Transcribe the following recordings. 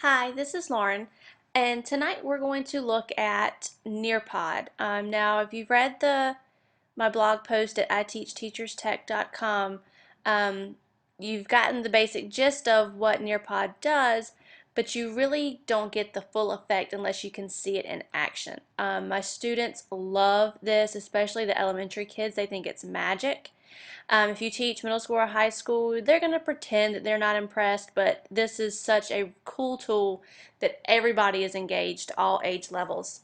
Hi, this is Lauren, and tonight we're going to look at Nearpod. Now, if you've read my blog post at iteachteacherstech.com, you've gotten the basic gist of what Nearpod does, but you really don't get the full effect unless you can see it in action. My students love this, especially the elementary kids. They think it's magic. If you teach middle school or high school, they're going to pretend that they're not impressed, but this is such a cool tool that everybody is engaged, all age levels.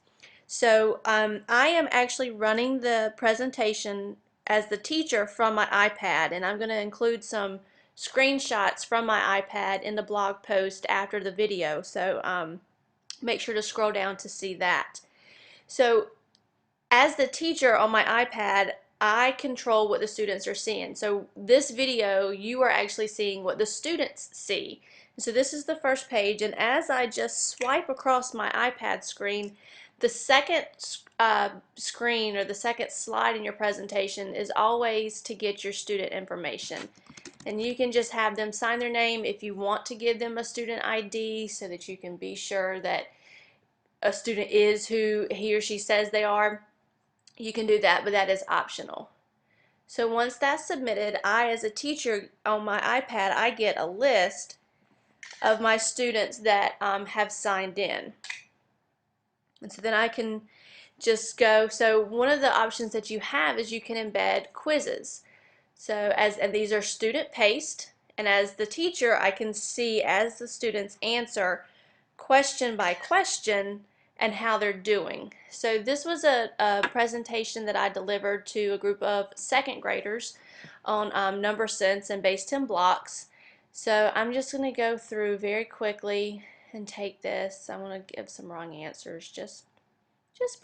So I am actually running the presentation as the teacher from my iPad, and I'm going to include some screenshots from my iPad in the blog post after the video. So make sure to scroll down to see that. So as the teacher on my iPad, I control what the students are seeing. So this video, you are actually seeing what the students see. So this is the first page, and as I just swipe across my iPad screen, the second screen or the second slide in your presentation is always to get your student information. And you can just have them sign their name if you want to give them a student ID so that you can be sure that a student is who he or she says they are. You can do that, but that is optional. So once that's submitted, I as a teacher on my iPad, I get a list of my students that have signed in. And so then I can just go, so one of the options that you have is you can embed quizzes. So and these are student paced, and as the teacher I can see as the students answer question by question and how they're doing. So this was a presentation that I delivered to a group of second graders on number sense and base 10 blocks. So I'm just going to go through very quickly and take this. I want to give some wrong answers just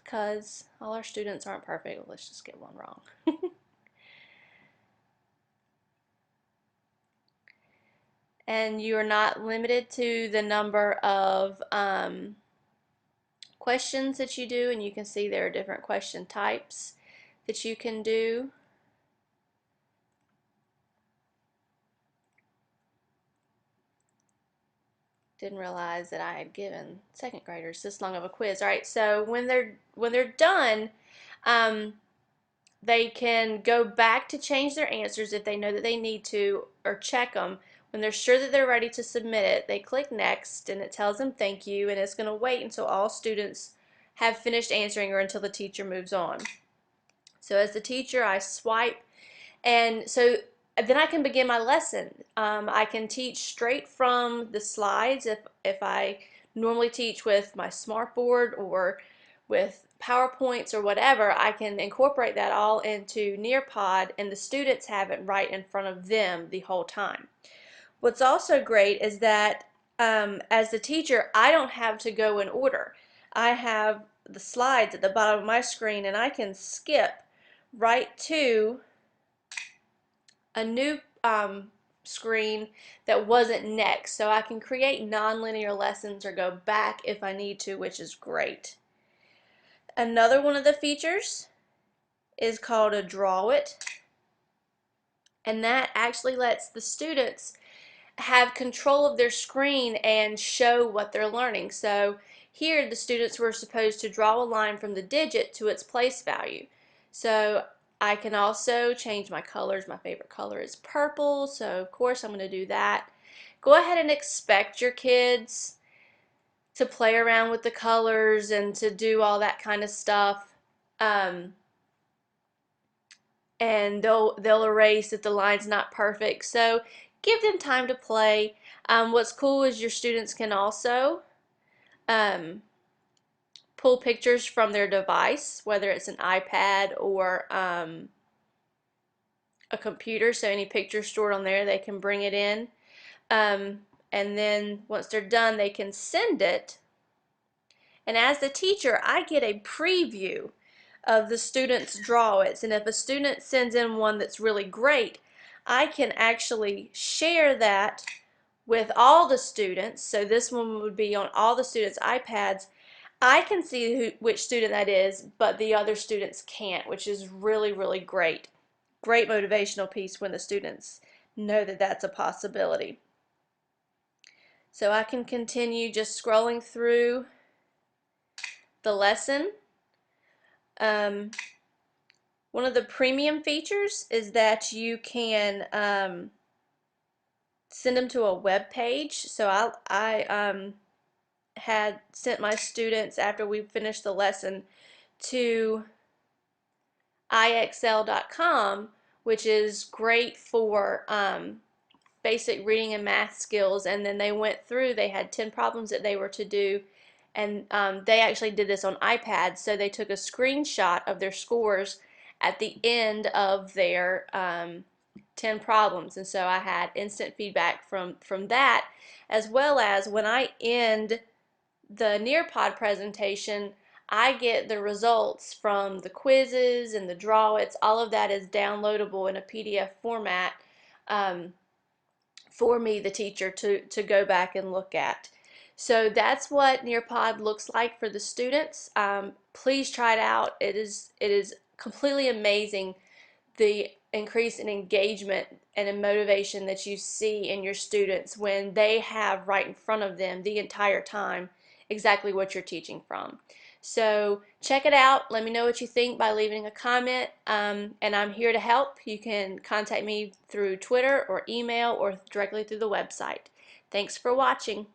because all our students aren't perfect. Let's just get one wrong. And you are not limited to the number of questions that you do, and you can see there are different question types that you can do. Didn't realize that I had given second graders this long of a quiz. All right, so when they're done, they can go back to change their answers if they know that they need to, or check them. When they're sure that they're ready to submit it, they click next, and it tells them thank you, and it's going to wait until all students have finished answering or until the teacher moves on. So as the teacher, I swipe, and so then I can begin my lesson. I can teach straight from the slides if I normally teach with my smartboard or with PowerPoints or whatever. I can incorporate that all into Nearpod, and the students have it right in front of them the whole time. What's also great is that as the teacher, I don't have to go in order. I have the slides at the bottom of my screen, and I can skip right to a new screen that wasn't next. So I can create nonlinear lessons or go back if I need to, which is great. Another one of the features is called a Draw It, and that actually lets the students have control of their screen and show what they're learning. So here the students were supposed to draw a line from the digit to its place value. So I can also change my colors. My favorite color is purple, so of course I'm going to do that. Go ahead and expect your kids to play around with the colors and to do all that kind of stuff. And they'll erase if the line's not perfect. So give them time to play. What's cool is your students can also um, pull pictures from their device, whether it's an iPad or a computer. So any picture stored on there, they can bring it in. And then once they're done, they can send it. And as the teacher, I get a preview of the students' draw-its. And if a student sends in one that's really great, I can actually share that with all the students. So this one would be on all the students' iPads. I can see which student that is, but the other students can't, which is really, really great. Great motivational piece when the students know that that's a possibility. So I can continue just scrolling through the lesson. One of the premium features is that you can send them to a web page. So I had sent my students, after we finished the lesson, to IXL.com, which is great for basic reading and math skills. And then they went through, they had 10 problems that they were to do, and they actually did this on iPad. So they took a screenshot of their scores at the end of their 10 problems. And so I had instant feedback from that, as well as when I end the Nearpod presentation, I get the results from the quizzes and the drawits. All of that is downloadable in a PDF format for me, the teacher, to go back and look at. So that's what Nearpod looks like for the students. Please try it out. It is completely amazing, the increase in engagement and in motivation that you see in your students when they have right in front of them the entire time exactly what you're teaching from. So check it out. Let me know what you think by leaving a comment, and I'm here to help. You can contact me through Twitter or email or directly through the website. Thanks for watching.